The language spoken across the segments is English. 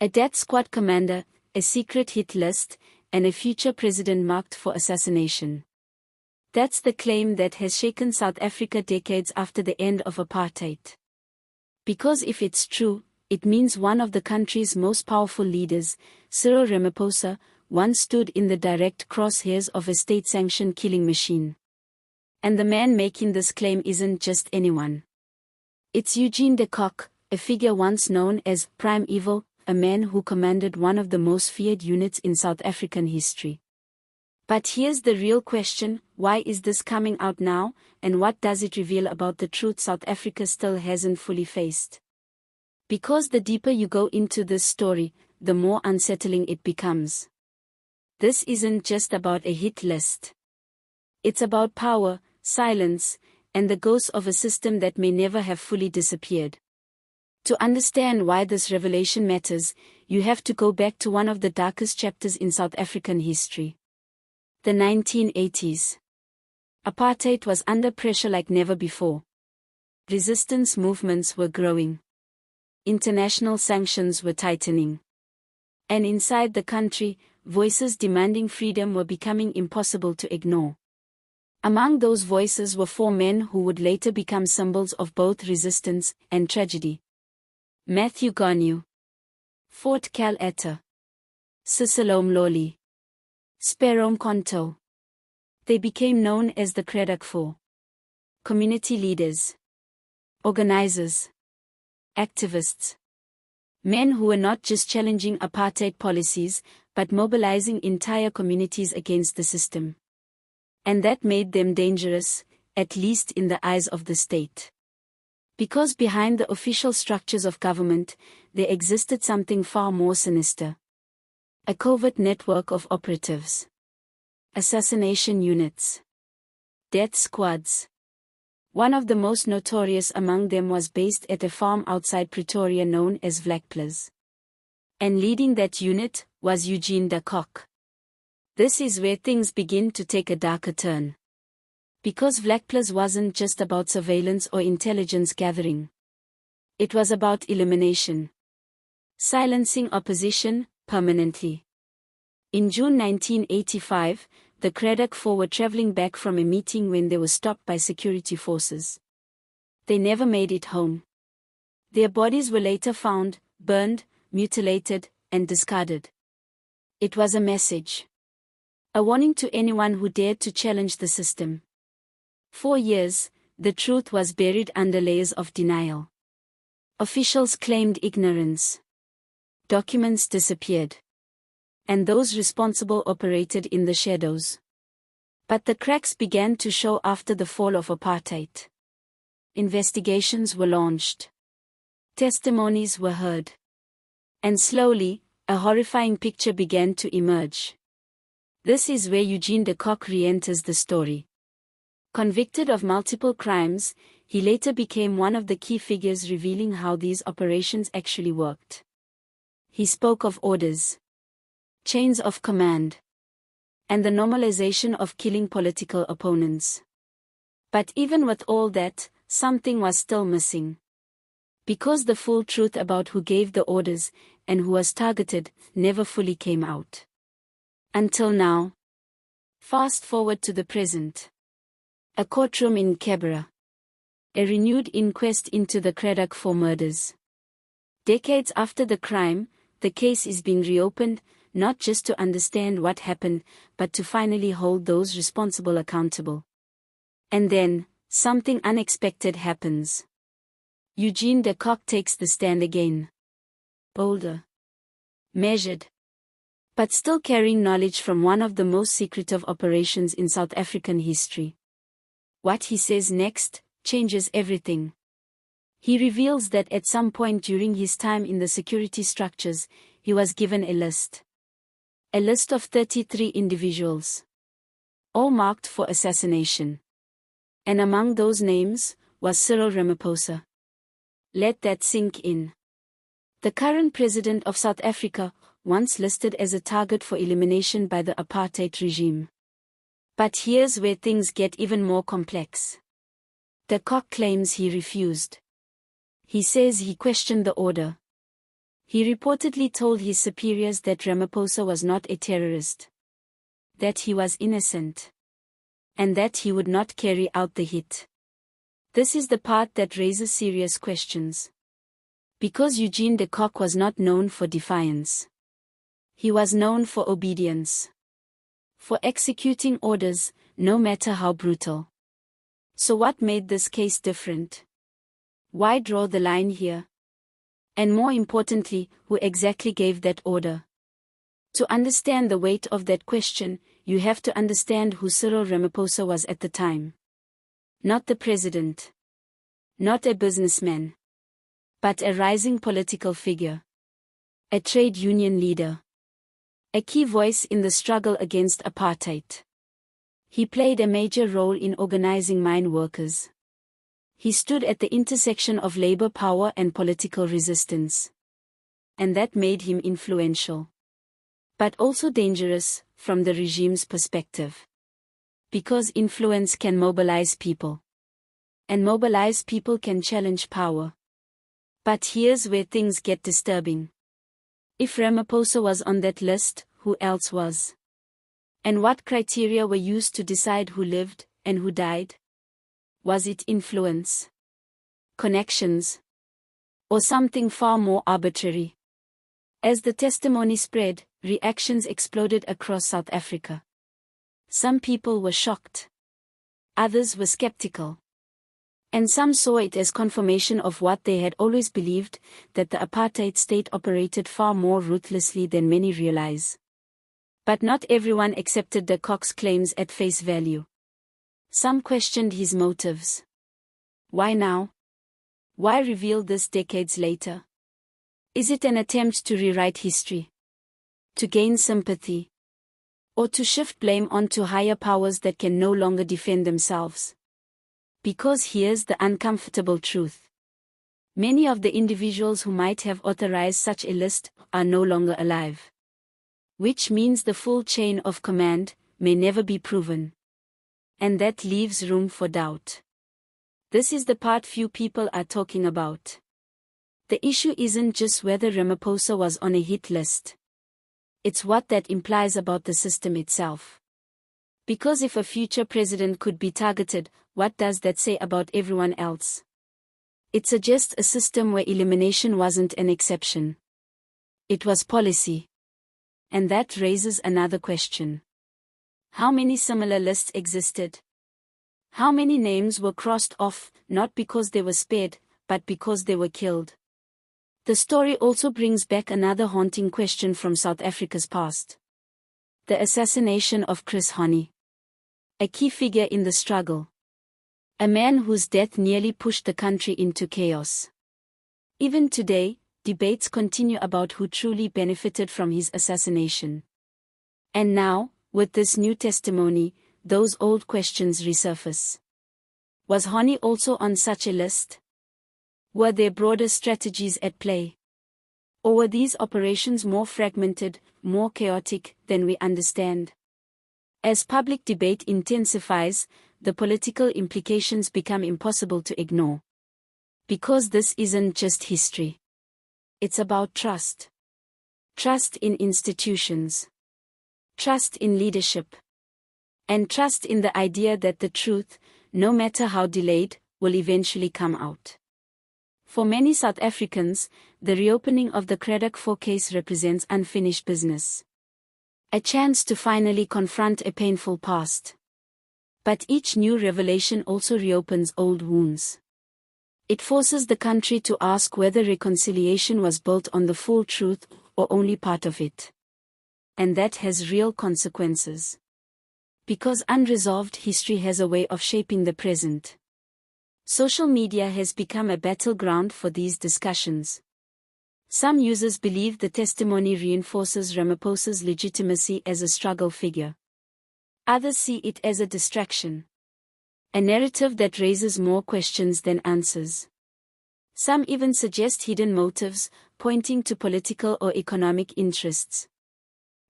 A death squad commander, a secret hit list, and a future president marked for assassination. That's the claim that has shaken South Africa decades after the end of apartheid. Because if it's true, it means one of the country's most powerful leaders, Cyril Ramaphosa, once stood in the direct crosshairs of a state-sanctioned killing machine. And the man making this claim isn't just anyone. It's Eugene de Kock, a figure once known as Prime Evil, a man who commanded one of the most feared units in South African history. But here's the real question: why is this coming out now, and what does it reveal about the truth South Africa still hasn't fully faced? Because the deeper you go into this story, the more unsettling it becomes. This isn't just about a hit list. It's about power, silence, and the ghost of a system that may never have fully disappeared. To understand why this revelation matters, you have to go back to one of the darkest chapters in South African history. The 1980s. Apartheid was under pressure like never before. Resistance movements were growing. International sanctions were tightening. And inside the country, voices demanding freedom were becoming impossible to ignore. Among those voices were four men who would later become symbols of both resistance and tragedy. Matthew Goniwe, Fort Calata, Sicelo Mhlauli, Sparrow Mkhonto. They became known as the Cradock Four. Community leaders, organizers, activists. Men who were not just challenging apartheid policies, but mobilizing entire communities against the system. And that made them dangerous, at least in the eyes of the state. Because behind the official structures of government, there existed something far more sinister. A covert network of operatives. Assassination units. Death squads. One of the most notorious among them was based at a farm outside Pretoria known as Vlakplaas. And leading that unit was Eugene de Kock. This is where things begin to take a darker turn. Because Vlakplaas wasn't just about surveillance or intelligence gathering. It was about elimination. Silencing opposition, permanently. In June 1985, the Cradock Four were traveling back from a meeting when they were stopped by security forces. They never made it home. Their bodies were later found, burned, mutilated, and discarded. It was a message. A warning to anyone who dared to challenge the system. For years, the truth was buried under layers of denial. Officials claimed ignorance. Documents disappeared. And those responsible operated in the shadows. But the cracks began to show after the fall of apartheid. Investigations were launched. Testimonies were heard. And slowly, a horrifying picture began to emerge. This is where Eugene de Kock re-enters the story. Convicted of multiple crimes, he later became one of the key figures revealing how these operations actually worked. He spoke of orders, chains of command, and the normalization of killing political opponents. But even with all that, something was still missing. Because the full truth about who gave the orders and who was targeted never fully came out. Until now. Fast forward to the present. A courtroom in Gqeberha. A renewed inquest into the Cradock Four murders. Decades after the crime, the case is being reopened, not just to understand what happened, but to finally hold those responsible accountable. And then, something unexpected happens. Eugene de Kock takes the stand again. Bolder. Measured. But still carrying knowledge from one of the most secretive operations in South African history. What he says next changes everything. He reveals that at some point during his time in the security structures, he was given a list. A list of 33 individuals. All marked for assassination. And among those names was Cyril Ramaphosa. Let that sink in. The current president of South Africa, once listed as a target for elimination by the apartheid regime. But here's where things get even more complex. De Kock claims he refused. He says he questioned the order. He reportedly told his superiors that Ramaphosa was not a terrorist, that he was innocent, and that he would not carry out the hit. This is the part that raises serious questions. Because Eugene de Kock was not known for defiance. He was known for obedience. For executing orders, no matter how brutal. So what made this case different? Why draw the line here? And more importantly, who exactly gave that order? To understand the weight of that question, you have to understand who Cyril Ramaphosa was at the time. Not the president. Not a businessman. But a rising political figure. A trade union leader. A key voice in the struggle against apartheid. He played a major role in organizing mine workers. He stood at the intersection of labor power and political resistance. And that made him influential. But also dangerous, from the regime's perspective. Because influence can mobilize people. And mobilize people can challenge power. But here's where things get disturbing. If Ramaphosa was on that list, who else was? And what criteria were used to decide who lived, and who died? Was it influence? Connections? Or something far more arbitrary? As the testimony spread, reactions exploded across South Africa. Some people were shocked. Others were skeptical. And some saw it as confirmation of what they had always believed, that the apartheid state operated far more ruthlessly than many realize. But not everyone accepted de Kock's claims at face value. Some questioned his motives. Why now? Why reveal this decades later? Is it an attempt to rewrite history? To gain sympathy? Or to shift blame onto higher powers that can no longer defend themselves? Because here's the uncomfortable truth. Many of the individuals who might have authorized such a list are no longer alive. Which means the full chain of command may never be proven. And that leaves room for doubt. This is the part few people are talking about. The issue isn't just whether Ramaphosa was on a hit list. It's what that implies about the system itself. Because if a future president could be targeted, what does that say about everyone else? It suggests a system where elimination wasn't an exception. It was policy. And that raises another question. How many similar lists existed? How many names were crossed off, not because they were spared, but because they were killed? The story also brings back another haunting question from South Africa's past. The assassination of Chris Hani. A key figure in the struggle. A man whose death nearly pushed the country into chaos. Even today, debates continue about who truly benefited from his assassination. And now, with this new testimony, those old questions resurface. Was Hani also on such a list? Were there broader strategies at play? Or were these operations more fragmented, more chaotic than we understand? As public debate intensifies, the political implications become impossible to ignore. Because this isn't just history. It's about trust. Trust in institutions. Trust in leadership. And trust in the idea that the truth, no matter how delayed, will eventually come out. For many South Africans, the reopening of the Cradock Four case represents unfinished business. A chance to finally confront a painful past. But each new revelation also reopens old wounds. It forces the country to ask whether reconciliation was built on the full truth or only part of it. And that has real consequences. Because unresolved history has a way of shaping the present. Social media has become a battleground for these discussions. Some users believe the testimony reinforces Ramaphosa's legitimacy as a struggle figure. Others see it as a distraction. A narrative that raises more questions than answers. Some even suggest hidden motives, pointing to political or economic interests.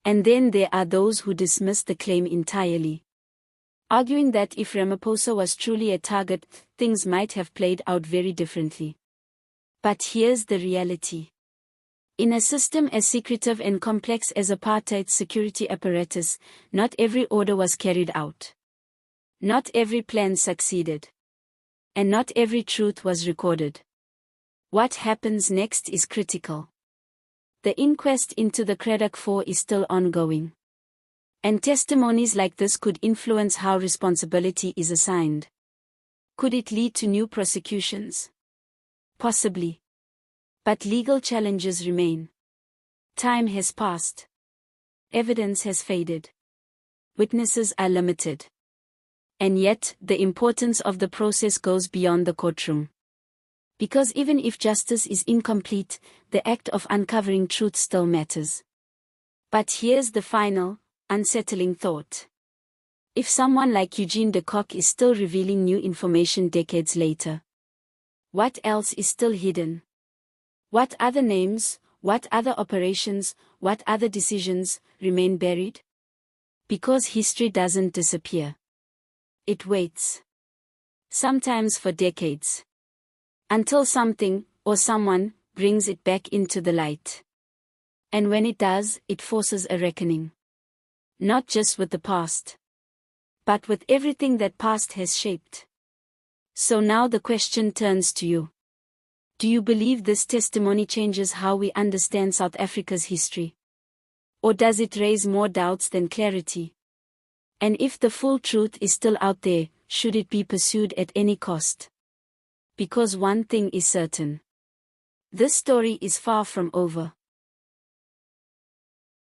And then there are those who dismiss the claim entirely. Arguing that if Ramaphosa was truly a target, things might have played out very differently. But here's the reality. In a system as secretive and complex as apartheid's security apparatus, not every order was carried out. Not every plan succeeded. And not every truth was recorded. What happens next is critical. The inquest into the Cradock Four is still ongoing. And testimonies like this could influence how responsibility is assigned. Could it lead to new prosecutions? Possibly. But legal challenges remain. Time has passed. Evidence has faded. Witnesses are limited. And yet, the importance of the process goes beyond the courtroom. Because even if justice is incomplete, the act of uncovering truth still matters. But here's the final, unsettling thought. If someone like Eugene de Kock is still revealing new information decades later, what else is still hidden? What other names, what other operations, what other decisions remain buried? Because history doesn't disappear. It waits. Sometimes for decades. Until something, or someone, brings it back into the light. And when it does, it forces a reckoning. Not just with the past, but with everything that past has shaped. So now the question turns to you. Do you believe this testimony changes how we understand South Africa's history? Or does it raise more doubts than clarity? And if the full truth is still out there, should it be pursued at any cost? Because one thing is certain. This story is far from over.